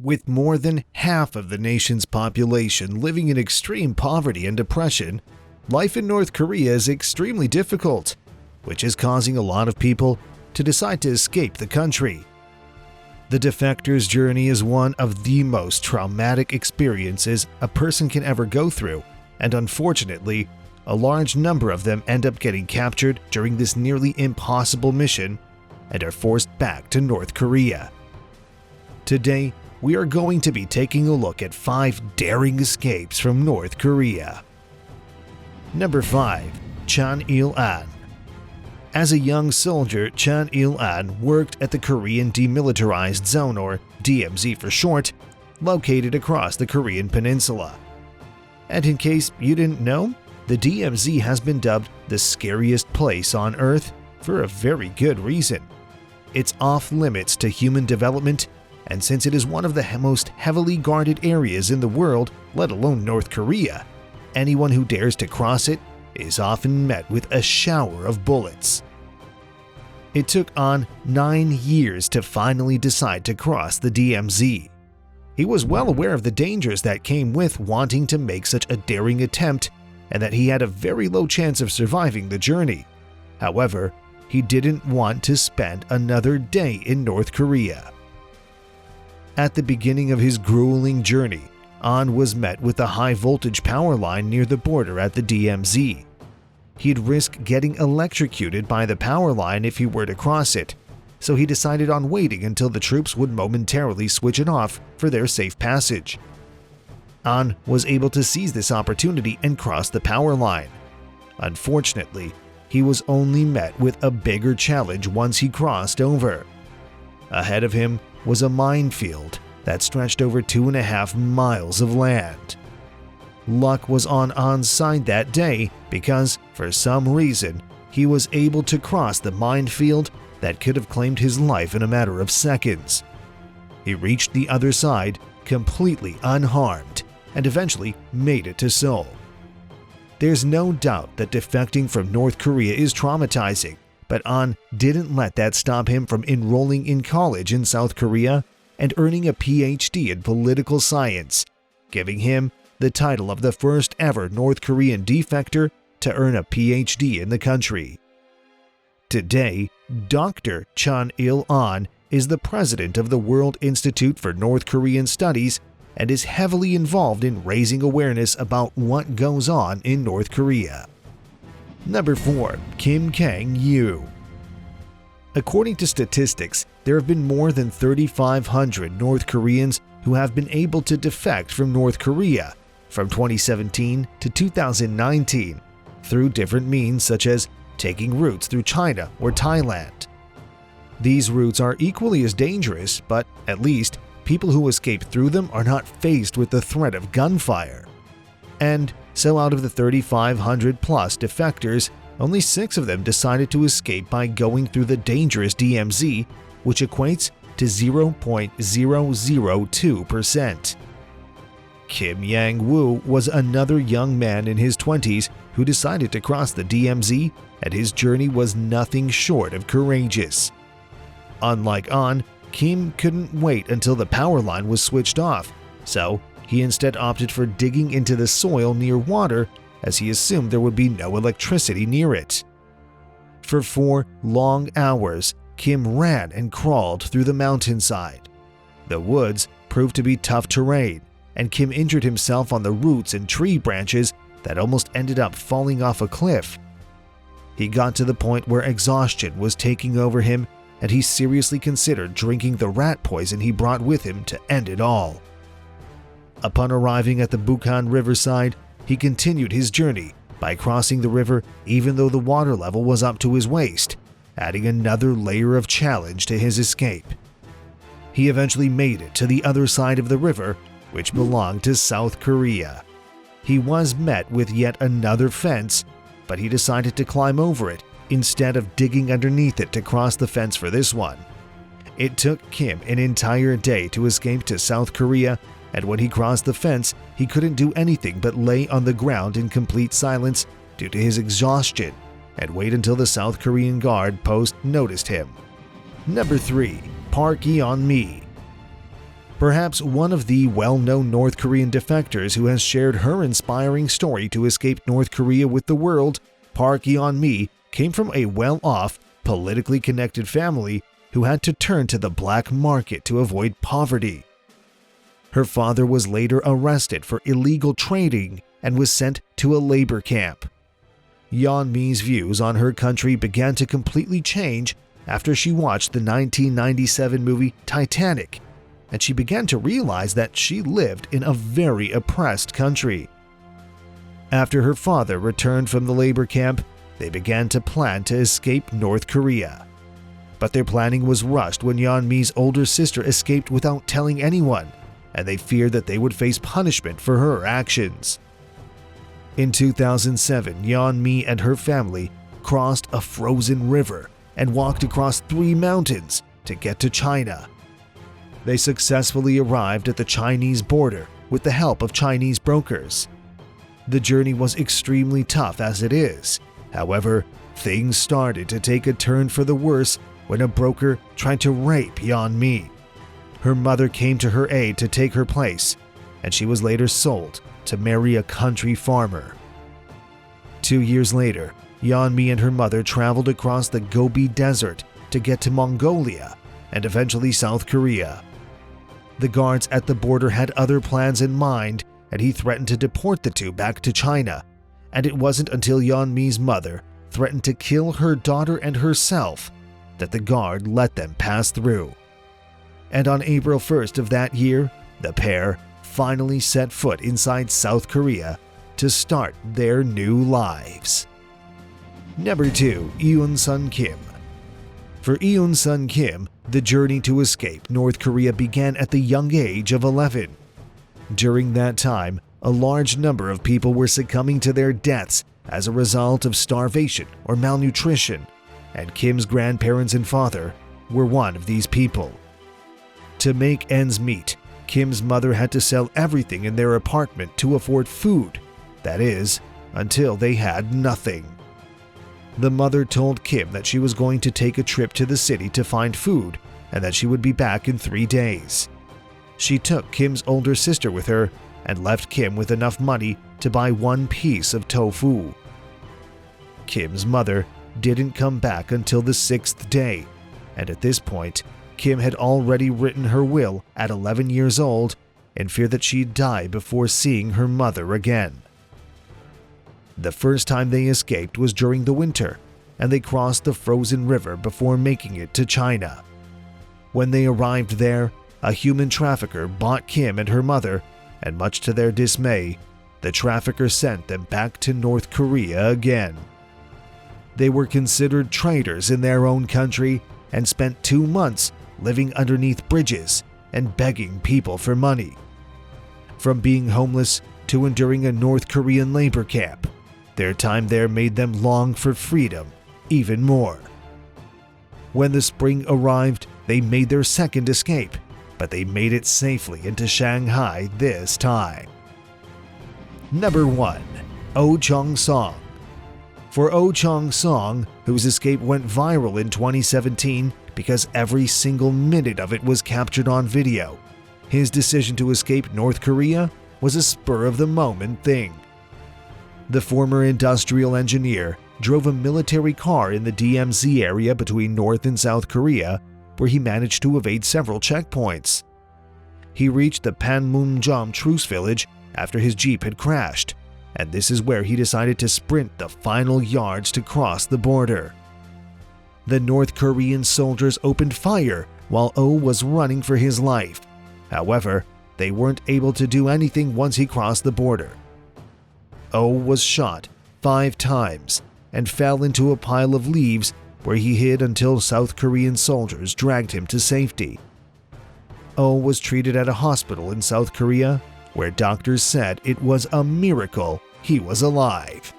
With more than half of the nation's population living in extreme poverty and depression, life in North Korea is extremely difficult, which is causing a lot of people to decide to escape the country. The defector's journey is one of the most traumatic experiences a person can ever go through, and unfortunately, a large number of them end up getting captured during this nearly impossible mission and are forced back to North Korea. Today, we are going to be taking a look at 5 daring escapes from North Korea. Number 5. Chan Il-an. As a young soldier, Chan Il-an worked at the Korean Demilitarized Zone, or DMZ for short, located across the Korean peninsula. And in case you didn't know, the DMZ has been dubbed the scariest place on Earth for a very good reason. It's off limits to human development, and since it is one of the most heavily guarded areas in the world, let alone North Korea, anyone who dares to cross it is often met with a shower of bullets. It took On 9 years to finally decide to cross the DMZ. He was well aware of the dangers that came with wanting to make such a daring attempt, and that he had a very low chance of surviving the journey. However, he didn't want to spend another day in North Korea. At the beginning of his grueling journey, On was met with a high-voltage power line near the border at the DMZ. He'd risk getting electrocuted by the power line if he were to cross it, so he decided on waiting until the troops would momentarily switch it off for their safe passage. On was able to seize this opportunity and cross the power line. Unfortunately, he was only met with a bigger challenge once he crossed over. Ahead of him was a minefield that stretched over 2.5 miles of land. Luck was on On's side that day because, for some reason, he was able to cross the minefield that could have claimed his life in a matter of seconds. He reached the other side completely unharmed and eventually made it to Seoul. There's no doubt that defecting from North Korea is traumatizing, but On didn't let that stop him from enrolling in college in South Korea and earning a PhD in political science, giving him the title of the first ever North Korean defector to earn a PhD in the country. Today, Dr. Chan Il-an is the president of the World Institute for North Korean Studies and is heavily involved in raising awareness about what goes on in North Korea. Number 4. Kang Yoo. According to statistics, there have been more than 3,500 North Koreans who have been able to defect from North Korea from 2017 to 2019 through different means such as taking routes through China or Thailand. These routes are equally as dangerous, but at least people who escape through them are not faced with the threat of gunfire. And so out of the 3,500 plus defectors, only 6 of them decided to escape by going through the dangerous DMZ, which equates to 0.002%. Kim Yang-woo was another young man in his 20s who decided to cross the DMZ, and his journey was nothing short of courageous. Unlike On, Kim couldn't wait until the power line was switched off, so he instead opted for digging into the soil near water as he assumed there would be no electricity near it. For 4 long hours, Kim ran and crawled through the mountainside. The woods proved to be tough terrain, and Kim injured himself on the roots and tree branches that almost ended up falling off a cliff. He got to the point where exhaustion was taking over him, and he seriously considered drinking the rat poison he brought with him to end it all. Upon arriving at the Bukhan riverside, he continued his journey by crossing the river even though the water level was up to his waist, adding another layer of challenge to his escape. He eventually made it to the other side of the river, which belonged to South Korea. He was met with yet another fence, but he decided to climb over it instead of digging underneath it to cross the fence for this one. It took Kim an entire day to escape to South Korea, and when he crossed the fence, he couldn't do anything but lay on the ground in complete silence due to his exhaustion and wait until the South Korean guard post noticed him. Number 3. Park Yeon-mi. Perhaps one of the well-known North Korean defectors who has shared her inspiring story to escape North Korea with the world, Park Yeon-mi, came from a well-off, politically connected family who had to turn to the black market to avoid poverty. Her father was later arrested for illegal trading and was sent to a labor camp. Yeon-mi's views on her country began to completely change after she watched the 1997 movie Titanic, and she began to realize that she lived in a very oppressed country. After her father returned from the labor camp, they began to plan to escape North Korea. But their planning was rushed when Yeon-mi's older sister escaped without telling anyone, and they feared that they would face punishment for her actions. In 2007, Yeon-mi and her family crossed a frozen river and walked across 3 mountains to get to China. They successfully arrived at the Chinese border with the help of Chinese brokers. The journey was extremely tough as it is. However, things started to take a turn for the worse when a broker tried to rape Yeon-mi. Her mother came to her aid to take her place, and she was later sold to marry a country farmer. 2 years later, Yeon-mi and her mother traveled across the Gobi Desert to get to Mongolia and eventually South Korea. The guards at the border had other plans in mind, and he threatened to deport the two back to China, and it wasn't until Yeon-mi's mother threatened to kill her daughter and herself that the guard let them pass through. And on April 1st of that year, the pair finally set foot inside South Korea to start their new lives. Number 2. Eunsun Kim. For Eunsun Kim, the journey to escape North Korea began at the young age of 11. During that time, a large number of people were succumbing to their deaths as a result of starvation or malnutrition, and Kim's grandparents and father were one of these people. To make ends meet, Kim's mother had to sell everything in their apartment to afford food, that is, until they had nothing. The mother told Kim that she was going to take a trip to the city to find food and that she would be back in 3 days. She took Kim's older sister with her and left Kim with enough money to buy 1 piece of tofu. Kim's mother didn't come back until the 6th day, and at this point, Kim had already written her will at 11 years old in fear that she'd die before seeing her mother again. The first time they escaped was during the winter, and they crossed the frozen river before making it to China. When they arrived there, a human trafficker bought Kim and her mother, and much to their dismay, the trafficker sent them back to North Korea again. They were considered traitors in their own country and spent 2 months living underneath bridges and begging people for money. From being homeless to enduring a North Korean labor camp, their time there made them long for freedom even more. When the spring arrived, they made their second escape, but they made it safely into Shanghai this time. Number 1. Chong Song. For Chong Song, whose escape went viral in 2017 because every single minute of it was captured on video, his decision to escape North Korea was a spur-of-the-moment thing. The former industrial engineer drove a military car in the DMZ area between North and South Korea, where he managed to evade several checkpoints. He reached the Panmunjom truce village after his Jeep had crashed, and this is where he decided to sprint the final yards to cross the border. The North Korean soldiers opened fire while was running for his life. However, they weren't able to do anything once he crossed the border. Was shot 5 times and fell into a pile of leaves where he hid until South Korean soldiers dragged him to safety. Was treated at a hospital in South Korea where doctors said it was a miracle he was alive.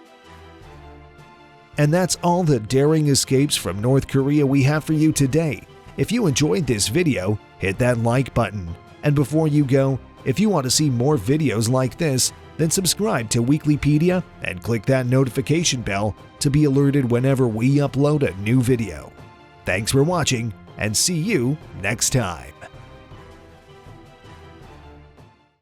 And that's all the daring escapes from North Korea we have for you today. If you enjoyed this video, hit that like button. And before you go, if you want to see more videos like this, then subscribe to Weeklypedia and click that notification bell to be alerted whenever we upload a new video. Thanks for watching, and see you next time.